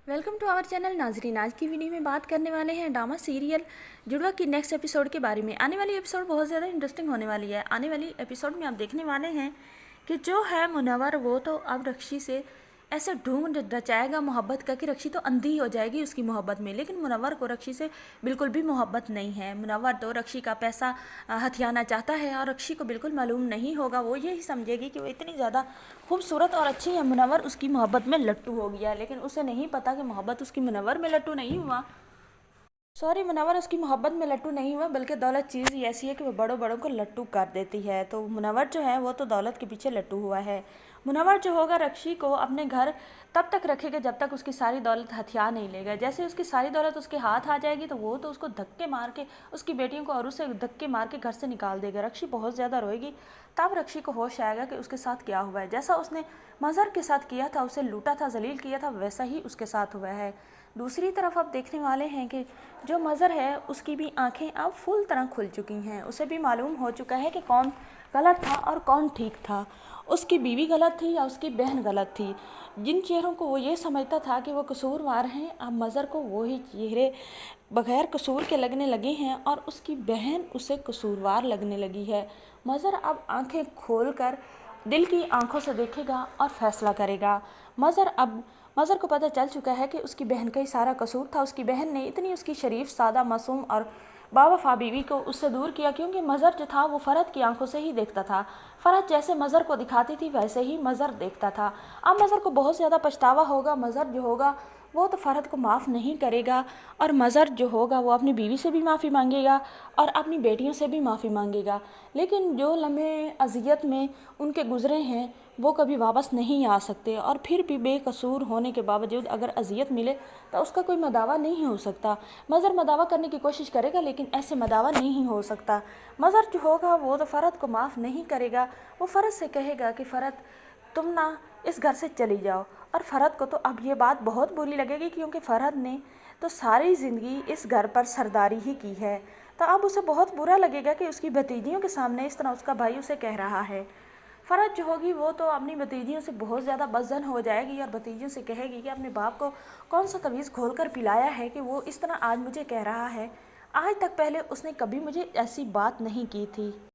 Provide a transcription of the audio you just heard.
Welcome to our channel नाजरीन। आज की वीडियो में बात करने वाले हैं ड्रामा सीरियल जुड़वा की नेक्स्ट एपिसोड के बारे में। आने वाली एपिसोड बहुत ज़्यादा इंटरेस्टिंग होने वाली है। आने वाली एपिसोड में आप देखने वाले हैं कि जो है मुनव्वर वो तो अब रक्षी से ऐसे ढूंढ रचाएगा मोहब्बत का कि रक्षी तो अंधी हो जाएगी उसकी मोहब्बत में। लेकिन मुनव्वर को रक्षी से बिल्कुल भी मोहब्बत नहीं है। मुनव्वर तो रक्षी का पैसा हथियाना चाहता है और रक्षी को बिल्कुल मालूम नहीं होगा। वो यही समझेगी कि वो इतनी ज़्यादा खूबसूरत और अच्छी है, मुनव्वर उसकी मोहब्बत में लट्टू हो गया। लेकिन उसे नहीं पता कि मोहब्बत उसकी मुनव्वर में लट्टू नहीं हुआ। मुनव्वर उसकी मोहब्बत में लट्टू नहीं हुआ, बल्कि दौलत चीज़ ही ऐसी है कि वो बड़ों बड़ों को लट्टू कर देती है। तो मुनव्वर जो है वो तो दौलत के पीछे लट्टू हुआ है। मुनव्वर जो होगा रक्षी को अपने घर तब तक रखेगा जब तक उसकी सारी दौलत हथियार नहीं लेगा। जैसे उसकी सारी दौलत उसके हाथ आ जाएगी तो वो तो उसको धक्के मार के, उसकी बेटियों को और उसे धक्के मार के घर से निकाल देगा। रक्षी बहुत ज़्यादा रोएगी। तब रक्षी को होश आएगा कि उसके साथ क्या हुआ है। जैसा उसने मज़हर के साथ किया था, उसे लूटा था, जलील किया था, वैसा ही उसके साथ हुआ है। दूसरी तरफ आप देखने वाले हैं कि जो मज़हर है उसकी भी आंखें अब फुल तरह खुल चुकी हैं। उसे भी मालूम हो चुका है कि कौन गलत था और कौन ठीक था। उसकी बीवी गलत थी या उसकी बहन गलत थी। जिन चेहरों को वो ये समझता था कि वो कसूरवार हैं, अब मज़हर को वही चेहरे बगैर कसूर के लगने लगे हैं और उसकी बहन उसे कसूरवार लगने लगी है। मज़हर अब आंखें खोलकर दिल की आंखों से देखेगा और फैसला करेगा। मज़हर को पता चल चुका है कि उसकी बहन का ही सारा कसूर था। उसकी बहन ने इतनी उसकी शरीफ, सादा, मासूम और बावफा बीवी को उससे दूर किया, क्योंकि मज़हर जो था वो फ़रत की आंखों से ही देखता था। फ़रत जैसे मज़हर को दिखाती थी वैसे ही मज़हर देखता था। अब मज़हर को बहुत ज़्यादा पछतावा होगा। मज़हर जो होगा वो तो फ़रत को माफ़ नहीं करेगा और मज़हर जो होगा वो अपनी बीवी से भी माफ़ी मांगेगा और अपनी बेटियों से भी माफ़ी मांगेगा। लेकिन जो लम्हे अज़ियत में उनके गुज़रे हैं वो कभी वापस नहीं आ सकते। और फिर भी बेकसूर होने के बावजूद अगर अज़ियत मिले तो उसका कोई मदावा नहीं हो सकता। मज़हर मदावा करने की कोशिश करेगा लेकिन ऐसे मदावा नहीं हो सकता। मज़हर जो होगा वो तो फ़रत को माफ़ नहीं करेगा। वो फ़रत से कहेगा कि फ़रत तुम ना इस घर से चली जाओ। और फ़रत को तो अब ये बात बहुत बुरी लगेगी, क्योंकि फ़रत ने तो सारी ज़िंदगी इस घर पर सरदारी ही की है। तो अब उसे बहुत बुरा लगेगा कि उसकी भतीजियों के सामने इस तरह उसका भाई उसे कह रहा है। फ़रत जो होगी वो तो अपनी भतीजियों से बहुत ज़्यादा बदज़न हो जाएगी और भतीजियों से कहेगी कि अपने बाप को कौन सा तवीज़ खोल कर पिलाया है कि वो इस तरह आज मुझे कह रहा है। आज तक पहले उसने कभी मुझे ऐसी बात नहीं की थी।